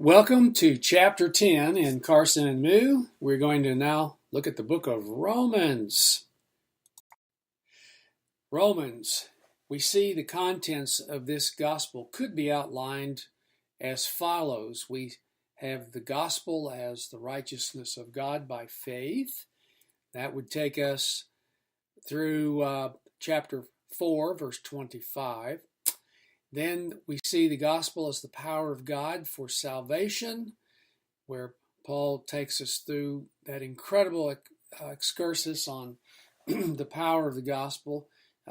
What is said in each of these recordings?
Welcome to Chapter 10 in Carson and Moo. We're going to now look at the book of Romans. Romans, we see the contents of this gospel could be outlined as follows. We have the gospel as the righteousness of God by faith. That would take us through chapter 4, verse 25. Then we see the gospel as the power of God for salvation, where Paul takes us through that incredible excursus on the power of the gospel,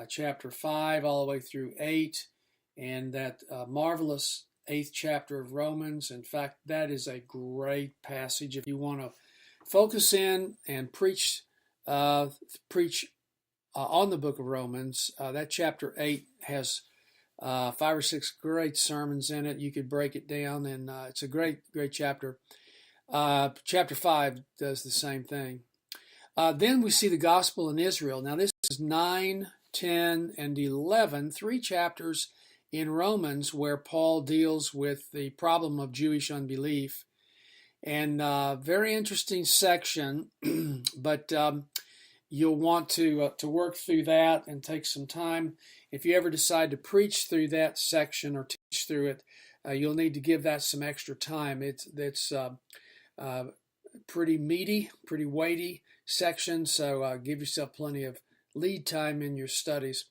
chapter 5 all the way through 8, and that marvelous 8th chapter of Romans. In fact, that is a great passage. If you want to focus in and preach on the book of Romans, that chapter 8 has 5 or 6 great sermons in it. You could break it down, and it's a great chapter. Chapter 5 does the same thing. Then we see the gospel in Israel. Now this is 9, 10, and 11, 3 chapters in Romans where Paul deals with the problem of Jewish unbelief. And very interesting section, but you'll want to work through that and take some time. If you ever decide to preach through that section or teach through it, you'll need to give that some extra time. It's pretty meaty, pretty weighty section, so give yourself plenty of lead time in your studies.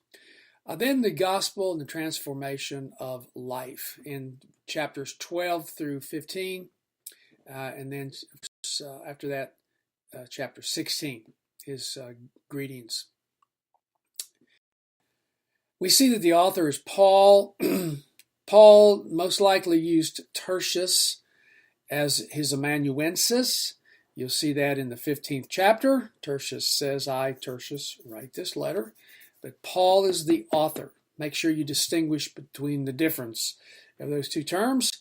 Then the gospel and the transformation of life in chapters 12 through 15, and then after that, chapter 16. His greetings. We see that the author is Paul. Paul most likely used Tercius as his amanuensis. You'll see that in the 15th chapter. Tercius says, I, Tercius, write this letter. But Paul is the author. Make sure you distinguish between the difference of those two terms.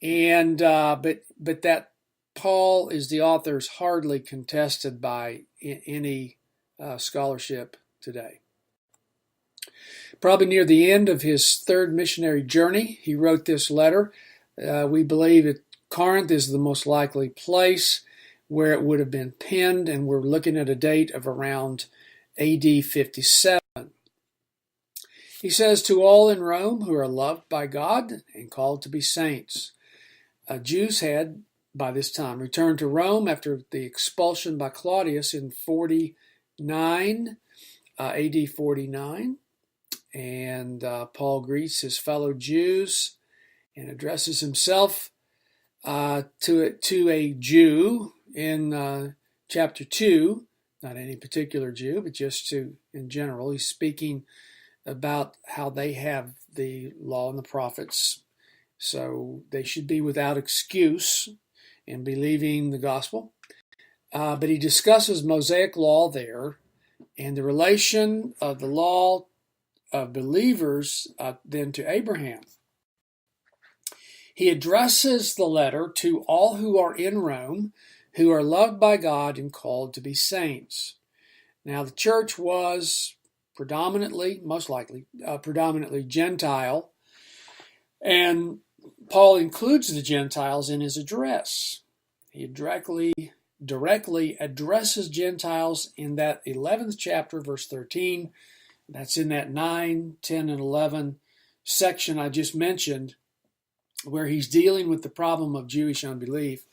And but that Paul is the author is hardly contested by any scholarship today. Probably near the end of his third missionary journey, he wrote this letter. We believe that Corinth is the most likely place where it would have been penned, and we're looking at a date of around AD 57. He says, to all in Rome who are loved by God and called to be saints. Jews had by this time returned to Rome after the expulsion by Claudius in 49, AD 49. And Paul greets his fellow Jews and addresses himself to a Jew in chapter 2, not any particular Jew, but just in general. He's speaking about how they have the law and the prophets, so they should be without excuse in believing the gospel. But he discusses Mosaic law there and the relation of the law of believers then to Abraham. He addresses the letter to all who are in Rome, who are loved by God and called to be saints. Now the church was predominantly Gentile, and Paul includes the Gentiles in his address. He directly addresses Gentiles in that 11th chapter, verse 13. That's in that 9, 10, and 11 section I just mentioned, where he's dealing with the problem of Jewish unbelief.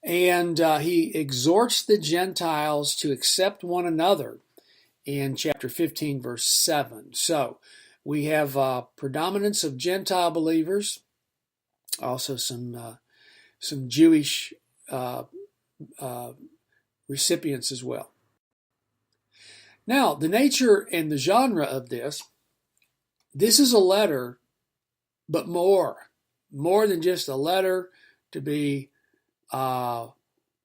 And he exhorts the Gentiles to accept one another in chapter 15, verse 7. So we have predominance of Gentile believers, also some Jewish recipients as well. Now, the nature and the genre of this is a letter, but more than just a letter to be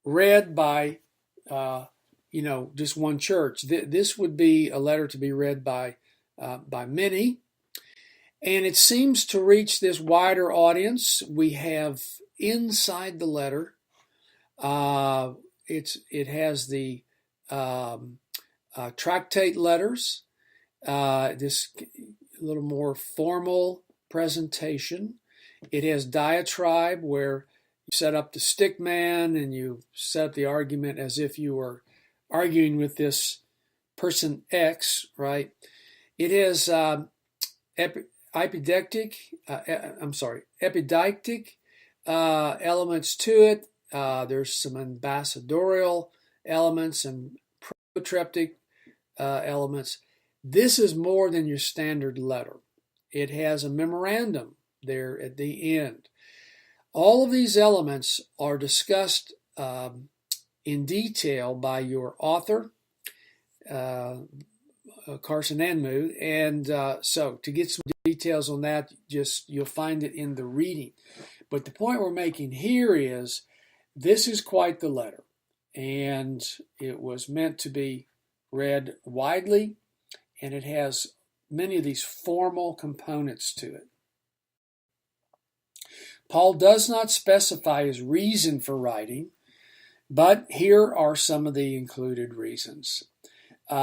read by, just one church. This would be a letter to be read by many, and it seems to reach this wider audience. We have inside the letter, it has the tractate letters, this little more formal presentation, It has diatribe, where you set up the stick man and you set up the argument as if you were arguing with this person X, right? It has epideictic elements to it. There's some ambassadorial elements and protreptic elements. This is more than your standard letter. It has a memorandum there at the end. All of these elements are discussed in detail by your author, Carson Anmuth, and so to get some details on that, you'll find it in the reading. But the point we're making here is this is quite the letter, and it was meant to be read widely, and it has many of these formal components to it. Paul does not specify his reason for writing, but here are some of the included reasons.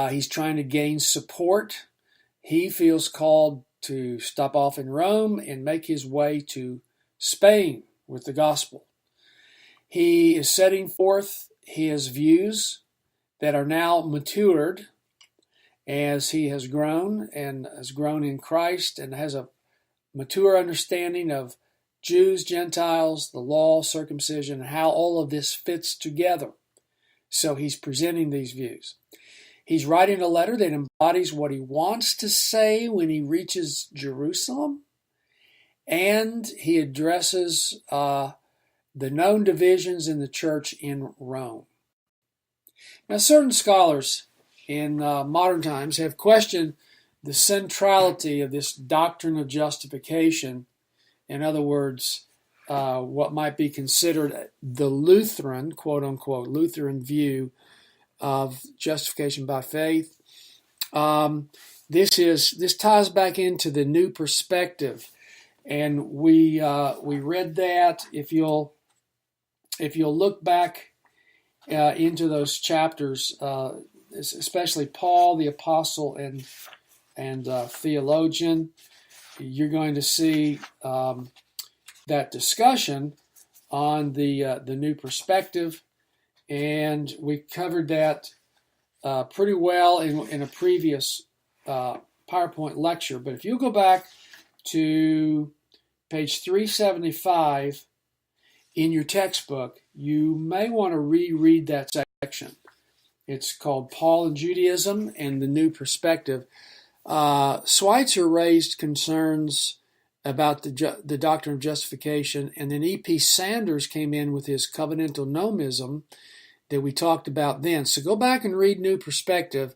He's trying to gain support. He feels called to stop off in Rome and make his way to Spain with the gospel. He is setting forth his views that are now matured as he has grown in Christ and has a mature understanding of Jews, Gentiles, the law, circumcision, and how all of this fits together. So he's presenting these views. He's writing a letter that embodies what he wants to say when he reaches Jerusalem, and he addresses the known divisions in the church in Rome. Now, certain scholars in modern times have questioned the centrality of this doctrine of justification. In other words, what might be considered the Lutheran, quote unquote, Lutheran view of justification by faith. This ties back into the new perspective, and we read that. If you'll look back into those chapters, especially Paul the apostle and theologian, you're going to see that discussion on the new perspective, and we covered that pretty well in a previous PowerPoint lecture. But if you go back to page 375 in your textbook, you may want to reread that section. It's called Paul and Judaism and the New Perspective. Schweitzer raised concerns about the doctrine of justification, and then E.P. Sanders came in with his covenantal nomism that we talked about then. So go back and read New Perspective,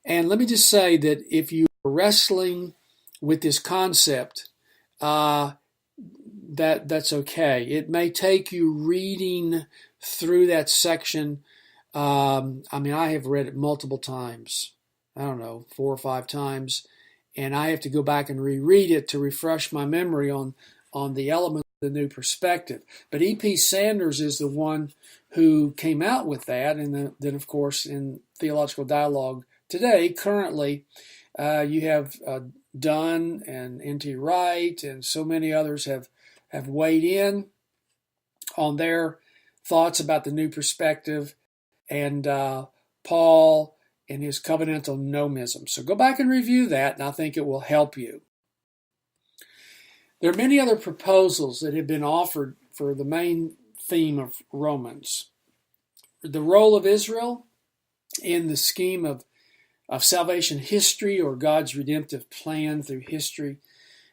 and let me just say that if you are wrestling with this concept, that's okay. It may take you reading through that section. I have read it multiple times. I don't know, 4 or 5 times, and I have to go back and reread it to refresh my memory on the element of the new perspective. But E.P. Sanders is the one who came out with that, and then, of course, in Theological Dialogue today, currently, you have Dunn and N.T. Wright, and so many others have weighed in on their thoughts about the new perspective, and Paul and his covenantal nomism. So go back and review that, and I think it will help you. There are many other proposals that have been offered for the main theme of Romans. The role of Israel in the scheme of salvation history, or God's redemptive plan through history.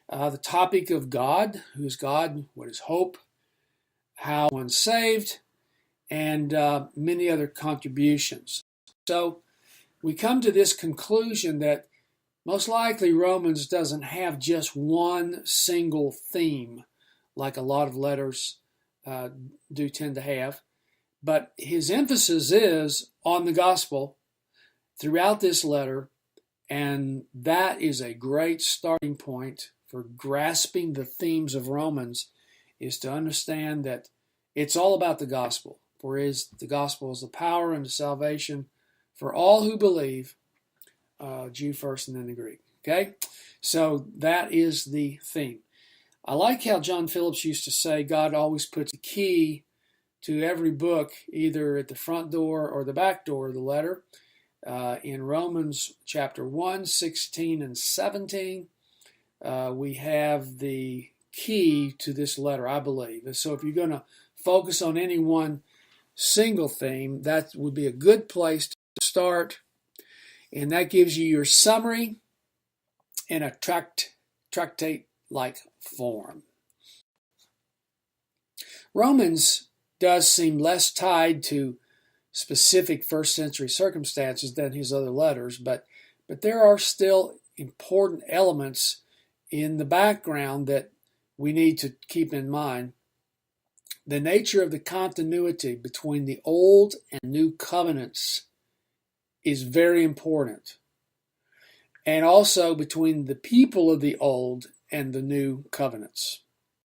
The topic of God, who is God, what is hope, how one's saved, and many other contributions. So we come to this conclusion that most likely Romans doesn't have just one single theme, like a lot of letters do tend to have, but his emphasis is on the gospel throughout this letter, and that is a great starting point for grasping the themes of Romans, is to understand that it's all about the gospel. For the gospel is the power and the salvation for all who believe, Jew first and then the Greek. Okay? So that is the theme. I like how John Phillips used to say God always puts a key to every book, either at the front door or the back door of the letter. In Romans chapter 1, 16 and 17, we have the key to this letter, I believe. And so if you're going to focus on any one single theme, that would be a good place to start. And that gives you your summary in a tractate-like form. Romans does seem less tied to specific first century circumstances than his other letters, but there are still important elements in the background that we need to keep in mind. The nature of the continuity between the Old and New Covenants is very important, and also between the people of the Old and the New Covenants.